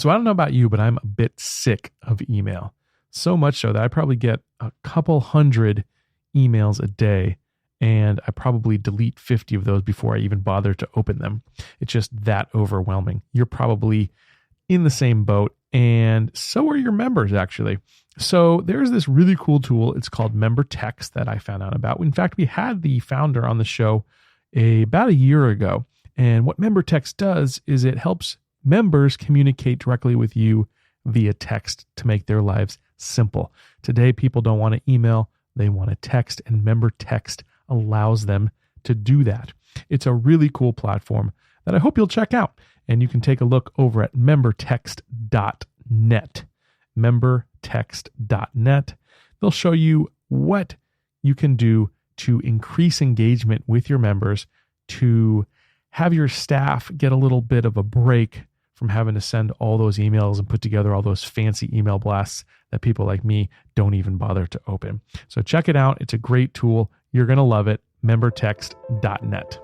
So I don't know about you, but I'm a bit sick of email. So much so that I probably get a couple hundred emails a day, and I probably delete 50 of those before I even bother to open them. It's just that overwhelming. You're probably in the same boat, and so are your members, actually. So there's this really cool tool. It's called Member Text that I found out about. In fact, we had the founder on the show about a year ago. And what Member Text does is it helps members communicate directly with you via text to make their lives simple. Today, people don't want to email. They want to text, and Member Text allows them to do that. It's a really cool platform that I hope you'll check out. And you can take a look over at membertext.net. Membertext.net. They'll show you what you can do to increase engagement with your members, to have your staff get a little bit of a break from having to send all those emails and put together all those fancy email blasts that people like me don't even bother to open. So check it out. It's a great tool. You're going to love it. Membertext.net.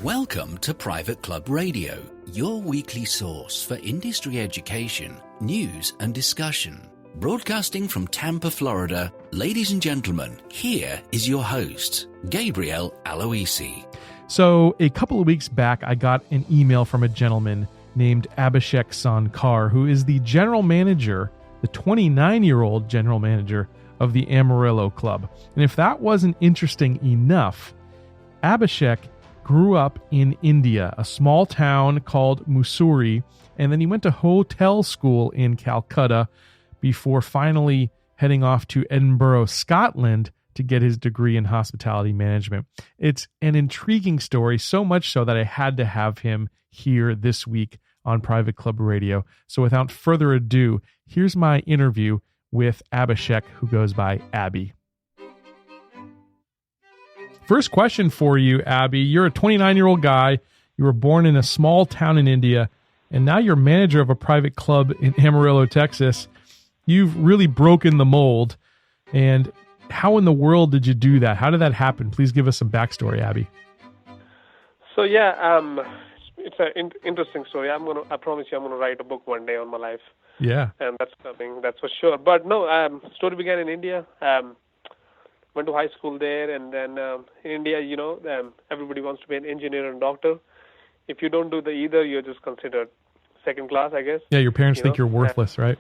Welcome to Private Club Radio, your weekly source for industry education, news and discussion. Broadcasting from Tampa, Florida, ladies and gentlemen, here is your host, Gabriel Aloisi. So a couple of weeks back, I got an email from a gentleman named Abhishek Sonkar, who is the general manager, the 29-year-old general manager of the Amarillo Club. And if that wasn't interesting enough, Abhishek grew up in India, a small town called Mussoorie, and then he went to hotel school in Calcutta before finally heading off to Edinburgh, Scotland to get his degree in hospitality management. It's an intriguing story, so much so that I had to have him here this week on Private Club Radio. So without further ado, here's my interview with Abhishek, who goes by Abby. First question for you, Abby. You're a 29-year-old guy. You were born in a small town in India, and now you're manager of a private club in Amarillo, Texas. You've really broken the mold. And how in the world did you do that? How did that happen? Please give us some backstory, Abby. So it's an interesting story. I promise you, I'm gonna write a book one day on my life. Yeah, and that's something that's for sure. But no, story began in India. Went to high school there, and then in India, everybody wants to be an engineer and doctor. If you don't do the either, you're just considered second class, I guess. Yeah, your parents think you're worthless, right?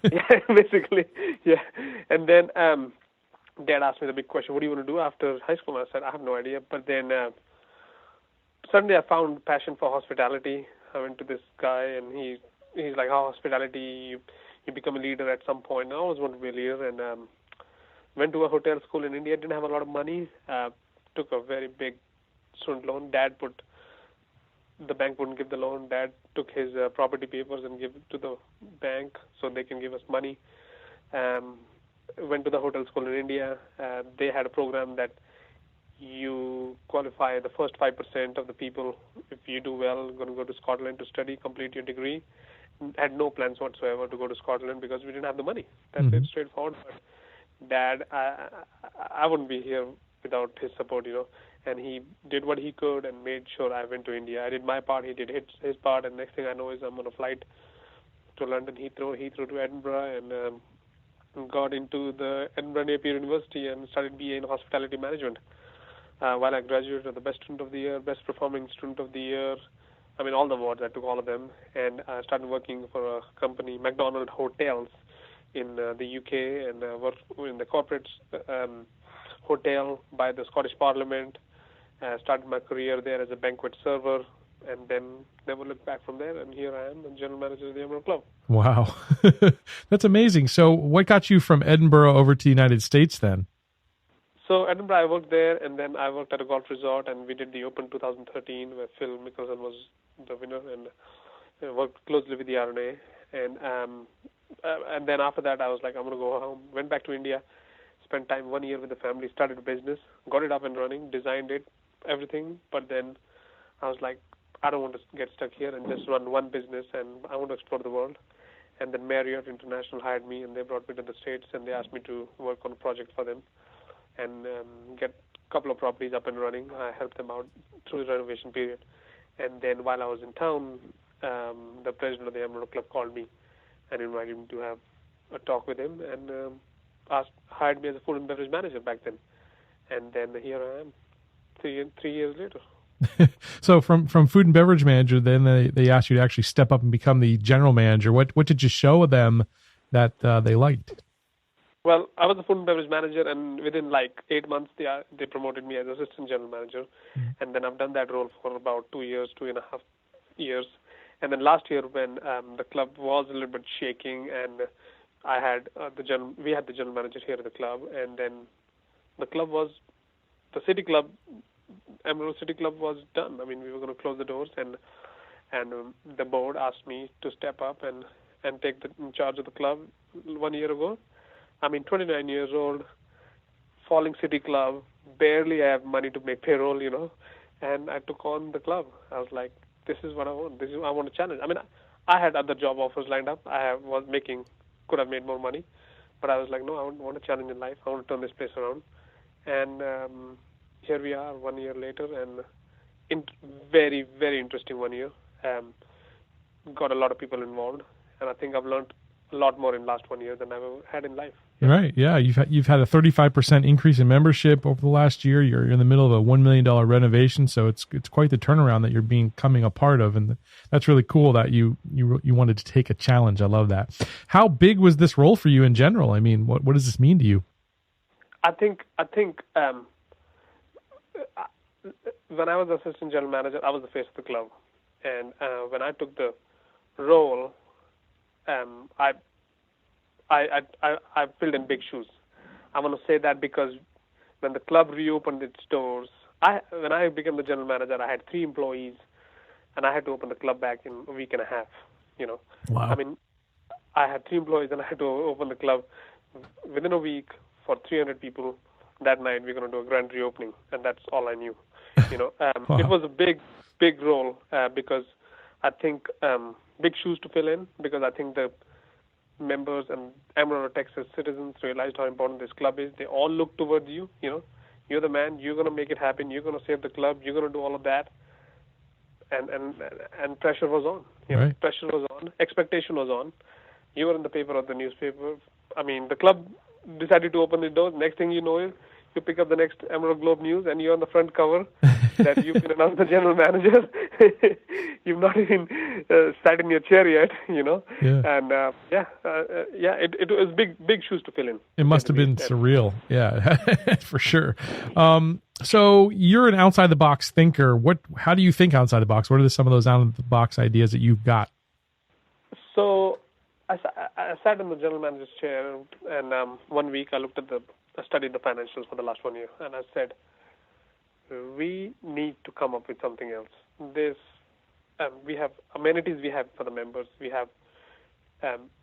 Yeah, basically, yeah. And then Dad asked me the big question, what do you want to do after high school? And I said, I have no idea. But then suddenly I found passion for hospitality. I went to this guy, and he's like, hospitality, you become a leader at some point. And I always wanted to be a leader, and went to a hotel school in India, didn't have a lot of money, took a very big student loan. The bank wouldn't give the loan. Dad took his property papers and gave it to the bank so they can give us money. Went to the hotel school in India. They had a program that you qualify the first 5% of the people. If you do well, going to go to Scotland to study, complete your degree. Had no plans whatsoever to go to Scotland because we didn't have the money. That's it, straightforward. But Dad, I wouldn't be here without his support, and he did what he could and made sure I went to India. I did my part, he did his part, and next thing I know is I'm on a flight to London, Heathrow to Edinburgh, and got into the Edinburgh Napier University and started BA in hospitality management. While I graduated, the best student of the year, best performing student of the year, all the awards, I took all of them, and I started working for a company, McDonald Hotels, in the UK, and worked in the corporate hotel by the Scottish Parliament. Started my career there as a banquet server, and then never looked back from there. And here I am, the general manager of the Amarillo Club. Wow. That's amazing. So what got you from Edinburgh over to the United States then? So Edinburgh, I worked there, and then I worked at a golf resort, and we did the Open 2013, where Phil Mickelson was the winner, and worked closely with the RNA. And then after that, I was like, I'm going to go home. Went back to India, spent time 1 year with the family, started a business, got it up and running, designed it, everything. But then I was like, I don't want to get stuck here and just run one business, and I want to explore the world. And then Marriott International hired me, and they brought me to the States, and they asked me to work on a project for them and get a couple of properties up and running. I helped them out through the renovation period. And then while I was in town, the president of the Amarillo Club called me and invited me to have a talk with him, and hired me as a food and beverage manager back then. And then here I am, 3 years later. So from food and beverage manager, then they asked you to actually step up and become the general manager. What did you show them that they liked? Well, I was a food and beverage manager, and within like 8 months, they promoted me as assistant general manager. And then I've done that role for about 2 years, 2.5 years. And then last year, when the club was a little bit shaking, and I had we had the general manager here at the club, and then the city club, Amarillo City Club, was done. I mean, we were going to close the doors, and the board asked me to step up and take in charge of the club 1 year ago. I mean, 29 years old, falling city club, barely have money to make payroll, and I took on the club. I was like, this is what I want. I want a challenge. I mean, I had other job offers lined up. Could have made more money, but I was like, no, I want a challenge in life. I want to turn this place around. And here we are 1 year later, and very, very interesting 1 year. Got a lot of people involved, and I think I've learned a lot more in last 1 year than I've ever had in life. Right. Yeah. You've had a 35% increase in membership over the last year. You're in the middle of a $1 million renovation. So it's quite the turnaround that you're becoming a part of. And that's really cool that you wanted to take a challenge. I love that. How big was this role for you in general? I mean, what does this mean to you? I think when I was assistant general manager, I was the face of the club. And when I took the role, I filled in big shoes. I want to say that because when the club reopened its doors, when I became the general manager, I had 3 employees, and I had to open the club back in a week and a half. Wow. I mean, I had 3 employees, and I had to open the club within a week for 300 people. That night, we're going to do a grand reopening, and that's all I knew. Wow. It was a big role because I think big shoes to fill in, because I think the members and Amarillo, Texas citizens realized how important this club is. They all look towards you. You're the man. You're going to make it happen. You're going to save the club. You're going to do all of that. And pressure was on. Right. Pressure was on. Expectation was on. You were in the paper or the newspaper. I mean, the club decided to open the doors. Next thing you know is you pick up the next Amarillo Globe News, and you're on the front cover that you've been announced the general manager. You've not even sat in your chair yet, Yeah. And it was big shoes to fill in. It must have been surreal. Yeah, for sure. So you're an outside the box thinker. How do you think outside the box? What are some of those out of the box ideas that you've got? So I sat in the general manager's chair, and 1 week I studied the financials for the last 1 year, and I said, we need to come up with something else. We have amenities we have for the members. We have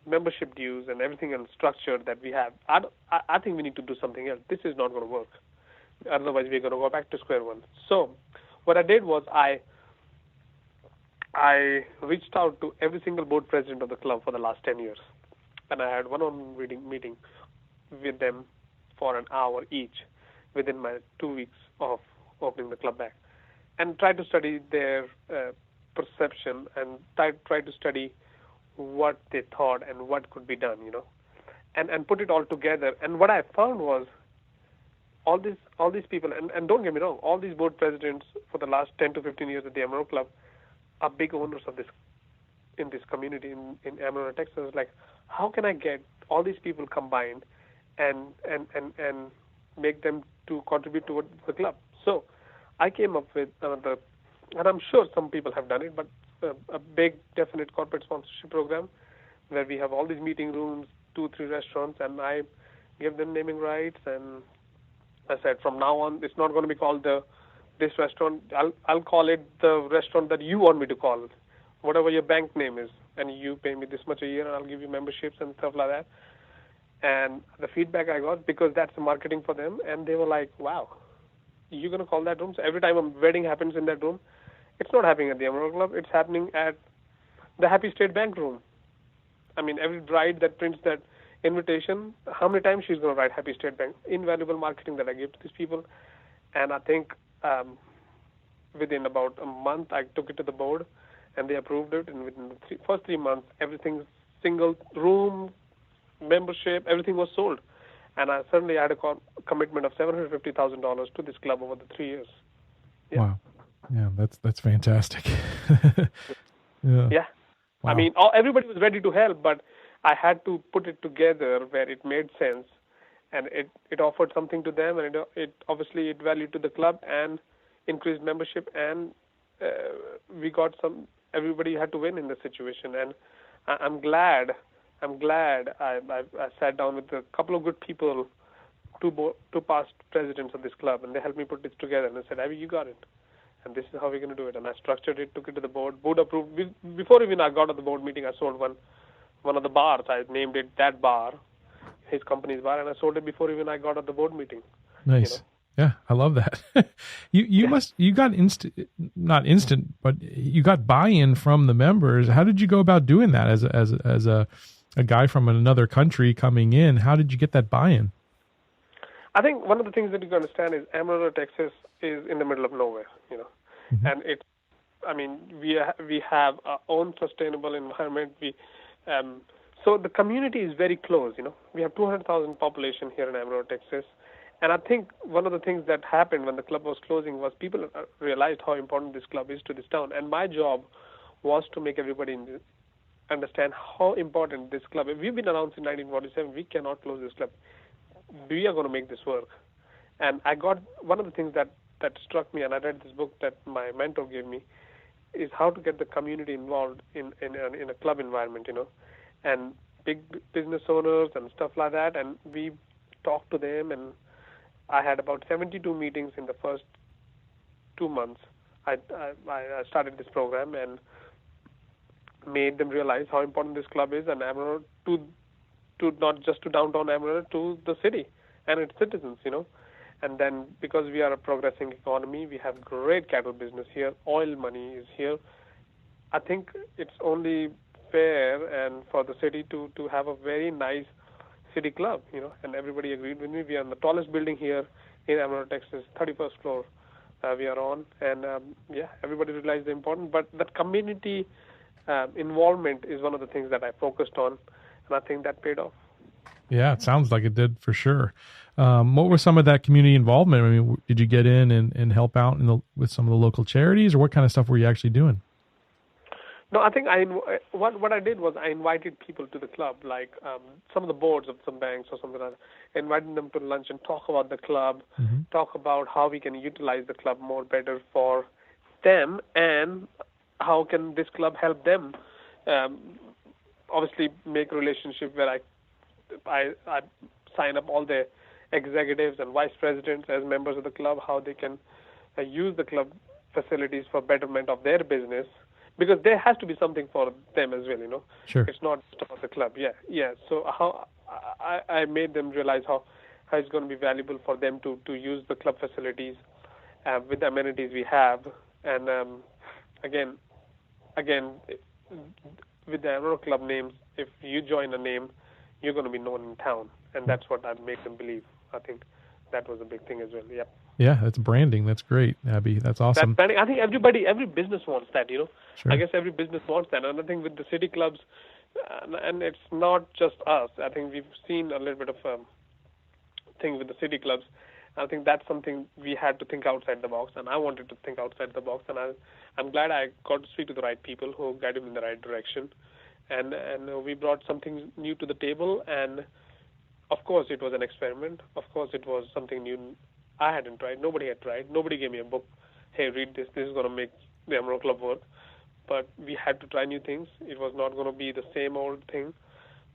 membership dues and everything and structure that we have. I think we need to do something else. This is not going to work. Otherwise, we're going to go back to square one. So what I did was I reached out to every single board president of the club for the last 10 years. And I had one-on-one meeting with them for an hour each within my 2 weeks of opening the club back, and tried to study their perception and try to study what they thought and what could be done, and put it all together. And what I found was all these people, and don't get me wrong, all these board presidents for the last 10 to 15 years at the Amarillo Club are big owners of this in this community in Amarillo, Texas. Like, how can I get all these people combined and make them to contribute towards the club? So I came up with and I'm sure some people have done it, but a big definite corporate sponsorship program where we have all these meeting rooms, 2-3 restaurants, and I give them naming rights. And I said, from now on, it's not going to be called this restaurant. I'll call it the restaurant that you want me to call it, whatever your bank name is, and you pay me this much a year, and I'll give you memberships and stuff like that. And the feedback I got, because that's the marketing for them, and they were like, wow, you're going to call that room? So every time a wedding happens in that room, it's not happening at the Amarillo Club, it's happening at the Happy State Bank room. I mean, every bride that prints that invitation, how many times she's going to write Happy State Bank? Invaluable marketing that I give to these people. And I think within about a month, I took it to the board, and they approved it. And within the first 3 months, everything, single room, membership, everything was sold. And I suddenly had a commitment of $750,000 to this club over the 3 years. Yeah. Wow. Yeah, that's fantastic. Yeah. Wow. I mean, everybody was ready to help, but I had to put it together where it made sense, and it offered something to them, and it obviously it valued to the club and increased membership, and we got some. Everybody had to win in the situation, and I'm glad I sat down with a couple of good people, two past presidents of this club, and they helped me put this together, and I said, Abby, you got it. And this is how we're going to do it. And I structured it, took it to the board. Board approved. Before even I got at the board meeting, I sold one of the bars. I named it that bar, his company's bar, and I sold it before even I got at the board meeting. Nice. Yeah, I love that. You got not instant, but you got buy-in from the members. How did you go about doing that as a guy from another country coming in? How did you get that buy-in? I think one of the things that you can understand is Amarillo, Texas is in the middle of nowhere, Mm-hmm. And we have our own sustainable environment. So the community is very close, We have 200,000 population here in Amarillo, Texas. And I think one of the things that happened when the club was closing was people realized how important this club is to this town. And my job was to make everybody understand how important this club is. We've been around since 1947. We cannot close this club. We are going to make this work. And I got one of the things that struck me, and I read this book that my mentor gave me, is how to get the community involved in a club environment, and big business owners and stuff like that. And we talked to them, and I had about 72 meetings in the first 2 months. I started this program and made them realize how important this club is, and Amarillo to not just to downtown Amarillo, to the city and its citizens, And then because we are a progressing economy, we have great cattle business here, oil money is here. I think it's only fair and for the city to have a very nice city club, and everybody agreed with me. We are in the tallest building here in Amarillo, Texas, 31st floor we are on, and everybody realized the importance. But that community involvement is one of the things that I focused on, and I think that paid off. Yeah, it sounds like it did for sure. What was some of that community involvement? I mean, did you get in and help out with some of the local charities, or what kind of stuff were you actually doing? No, I think what I did was I invited people to the club, like some of the boards of some banks or something like that, inviting them to lunch and talk about the club, mm-hmm. talk about how we can utilize the club more better for them, and how can this club help them. Obviously, make a relationship where I sign up all the executives and vice presidents as members of the club, how they can use the club facilities for betterment of their business, because there has to be something for them as well, Sure. It's not just about the club. Yeah. So how I made them realize how it's going to be valuable for them to use the club facilities with the amenities we have, and again, with the Amarillo Club names, if you join a name, you're going to be known in town, and that's what I make them believe. I think that was a big thing as well. Yeah. Yeah, that's branding. That's great, Abby. That's awesome. That's branding. I think every business wants that. Sure. I guess every business wants that. And I think with the city clubs, and it's not just us. I think we've seen a little bit of thing with the city clubs. I think that's something we had to think outside the box, and I wanted to think outside the box, and I'm glad I got to speak to the right people who guided me in the right direction, and we brought something new to the table, and of course it was an experiment. Of course it was something new. I hadn't tried. Nobody had tried. Nobody gave me a book. Hey, read this. This is going to make the Amarillo Club work. But we had to try new things. It was not going to be the same old thing,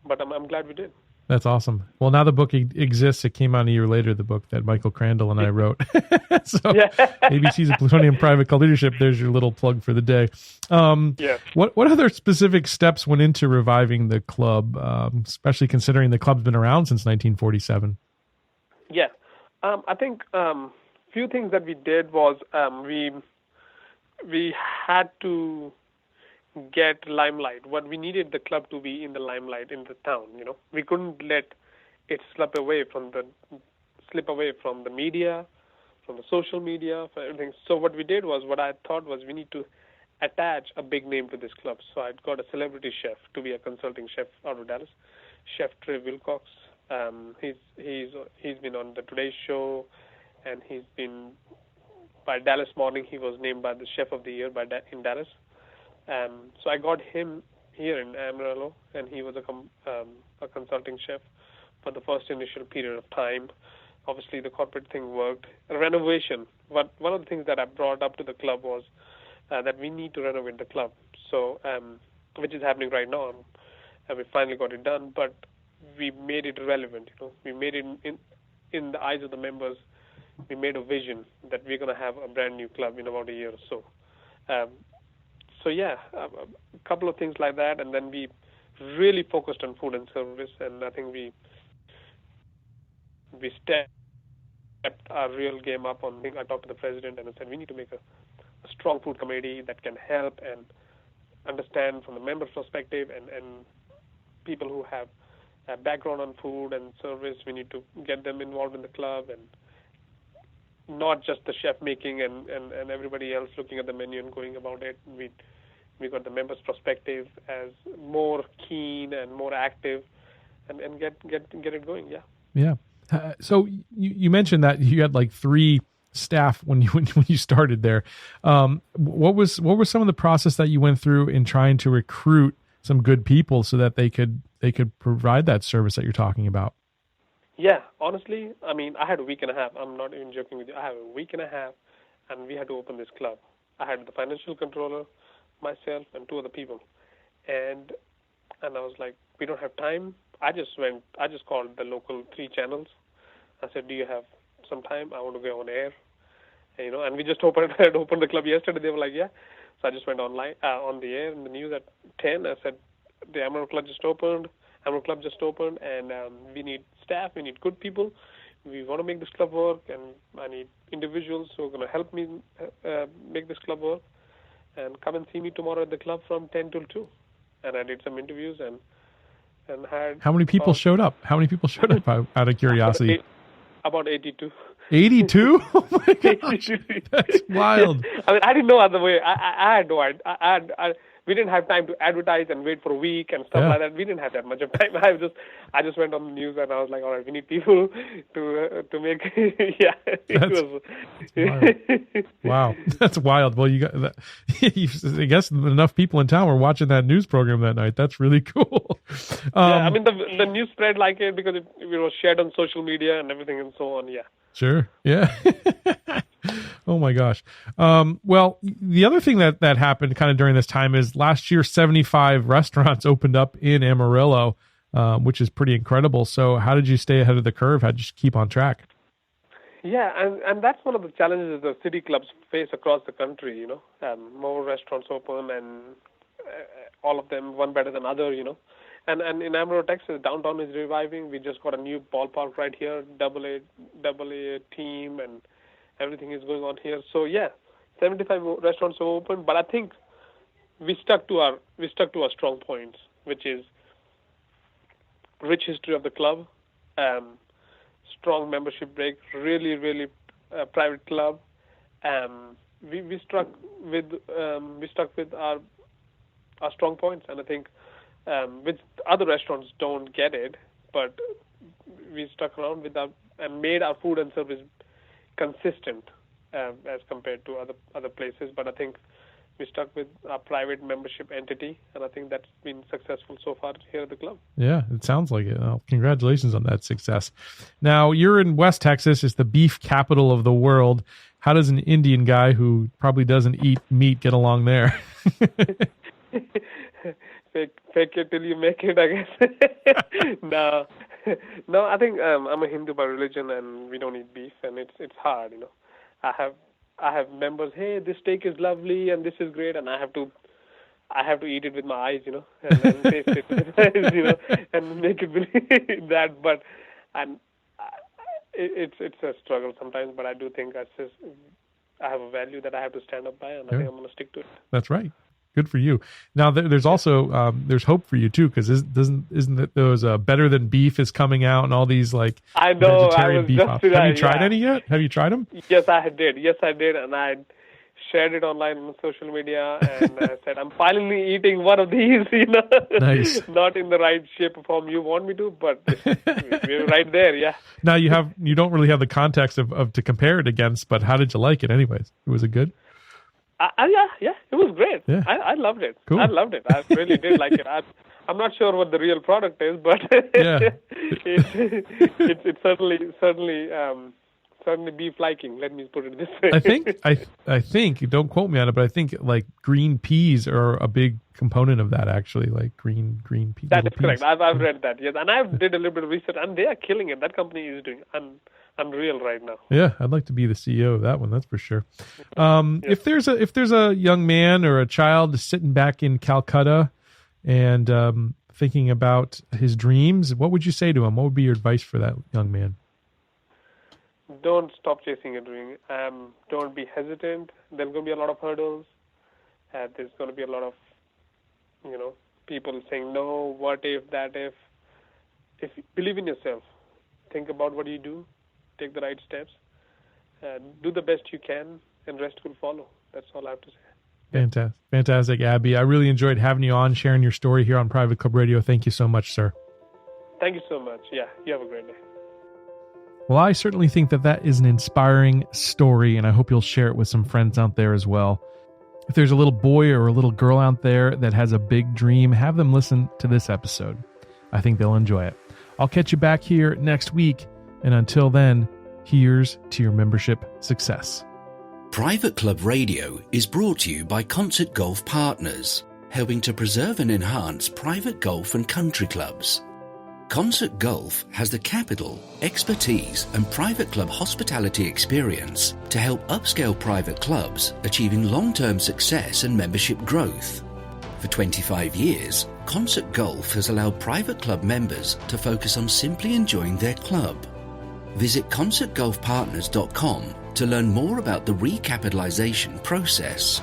but I'm glad we did. That's awesome. Well, now the book exists. It came out a year later, the book that Michael Crandall and I wrote. So ABC's of Plutonium Private Club Leadership. There's your little plug for the day. What other specific steps went into reviving the club, especially considering the club's been around since 1947? Yeah. I think few things that we did was we had to get limelight. What we needed the club to be in the limelight in the town. We couldn't let it slip away from the media, from the social media, for everything. So what we did was, what I thought was, we need to attach a big name to this club. So I got a celebrity chef to be a consulting chef out of Dallas, Chef Trey Wilcox. He's been on the Today Show, and he's been by Dallas Morning. He was named by the Chef of the Year in Dallas. So I got him here in Amarillo, and he was a consulting chef for the first initial period of time. Obviously, the corporate thing worked. Renovation. One of the things that I brought up to the club was that we need to renovate the club. So, which is happening right now, and we finally got it done. But we made it relevant. We made it in the eyes of the members. We made a vision that we're going to have a brand new club in about a year or so. So yeah, a couple of things like that, and then we really focused on food and service, and I think we stepped our real game up on. I talked to the president and I said we need to make a strong food committee that can help and understand from the members' perspective, and people who have a background on food and service. We need to get them involved in the club, and not just the chef making and everybody else looking at the menu and going about it. We got the members' perspective as more keen and more active, and get it going. Yeah. Yeah. So you mentioned that you had like 3 staff when you started there. What was some of the process that you went through in trying to recruit some good people so that they could provide that service that you're talking about? Yeah, honestly, I mean, I had a week and a half. I'm not even joking with you. I have a week and a half, and we had to open this club. I had the financial controller, myself, and 2 other people, and I was like, we don't have time. I just called the local 3 channels. I said, do you have some time? I want to go on air, and we just opened the club yesterday. They were like, yeah. So I just went online on the air in the news at 10. I said, the Amarillo Club just opened, and we need staff. We need good people. We want to make this club work, and I need individuals who are going to help me make this club work. And come and see me tomorrow at the club from 10 till 2. And I did some interviews and had... How many people showed up? Out of curiosity? About 82. 82? Oh my gosh, that's wild. I mean, I didn't know other way. I had no idea. We didn't have time to advertise and wait for a week and stuff like that. We didn't have that much of time. I just went on the news and I was like, all right, we need people to make. Yeah, wow, that's wild. Well, you got that. I guess enough people in town were watching that news program that night. That's really cool. Yeah, I mean the news spread like it because it was shared on social media and everything and so on. Yeah. Sure. Yeah. Oh my gosh. Well, the other thing that happened kind of during this time is last year, 75 restaurants opened up in Amarillo, which is pretty incredible. So how did you stay ahead of the curve? How did you keep on track? Yeah, and that's one of the challenges the city clubs face across the country, more restaurants open and all of them one better than other, And in Amarillo, Texas, downtown is reviving. We just got a new ballpark right here, double A team, and everything is going on here. So yeah, 75 restaurants are open, but I think we stuck to our strong points, which is rich history of the club, strong membership break, really private club. We stuck with our strong points, and I think. Which other restaurants don't get it, but we stuck around with that and made our food and service consistent as compared to other places. But I think we stuck with our private membership entity, and I think that's been successful so far here at the club. Yeah, it sounds like it. Well, congratulations on that success. Now, you're in West Texas. It's the beef capital of the world. How does an Indian guy who probably doesn't eat meat get along there? Fake it till you make it, I guess. No, I think I'm a Hindu by religion, and we don't eat beef, and it's hard, I have members. Hey, this steak is lovely, and this is great, and I have to eat it with my eyes, and then taste it with my eyes, and make it believe that. But it's a struggle sometimes. But I do think I have a value that I have to stand up by, and I think I'm going to stick to it. That's right. Good for you. Now there's also there's hope for you too, because isn't it those Better Than Beef is coming out and all these like I know, vegetarian beef options. Have you tried any yet? Have you tried them? Yes, I did. And I shared it online on social media, and I said, I'm finally eating one of these, Nice. Not in the right shape or form you want me to, but we're right there, yeah. Now you don't really have the context of to compare it against, but how did you like it anyways? Was it good? Yeah, it was great. Yeah. I loved it. Cool. I loved it. I really did like it. I'm not sure what the real product is, but Yeah. it's certainly beef liking. Let me put it this way. I think don't quote me on it, but I think like green peas are a big component of that actually, like green peas. That is correct. I've read that. Yes, and I've did a little bit of research, and they are killing it. That company is doing unreal right now. Yeah, I'd like to be the CEO of that one. That's for sure. If there's a young man or a child sitting back in Calcutta and thinking about his dreams, what would you say to him? What would be your advice for that young man? Don't stop chasing your dream. Don't be hesitant. There's going to be a lot of hurdles. There's going to be a lot of, people saying no, what if, that if. If you believe in yourself, think about what you do, take the right steps, do the best you can, and rest will follow. That's all I have to say. Fantastic, Abby. I really enjoyed having you on, sharing your story here on Private Club Radio. Thank you so much, sir. Thank you so much. Yeah, you have a great day. Well, I certainly think that is an inspiring story, and I hope you'll share it with some friends out there as well. If there's a little boy or a little girl out there that has a big dream, have them listen to this episode. I think they'll enjoy it. I'll catch you back here next week, and until then, here's to your membership success. Private Club Radio is brought to you by Concert Golf Partners, helping to preserve and enhance private golf and country clubs. Concert Golf has the capital, expertise, and private club hospitality experience to help upscale private clubs achieving long-term success and membership growth. For 25 years, Concert Golf has allowed private club members to focus on simply enjoying their club. Visit concertgolfpartners.com to learn more about the recapitalization process.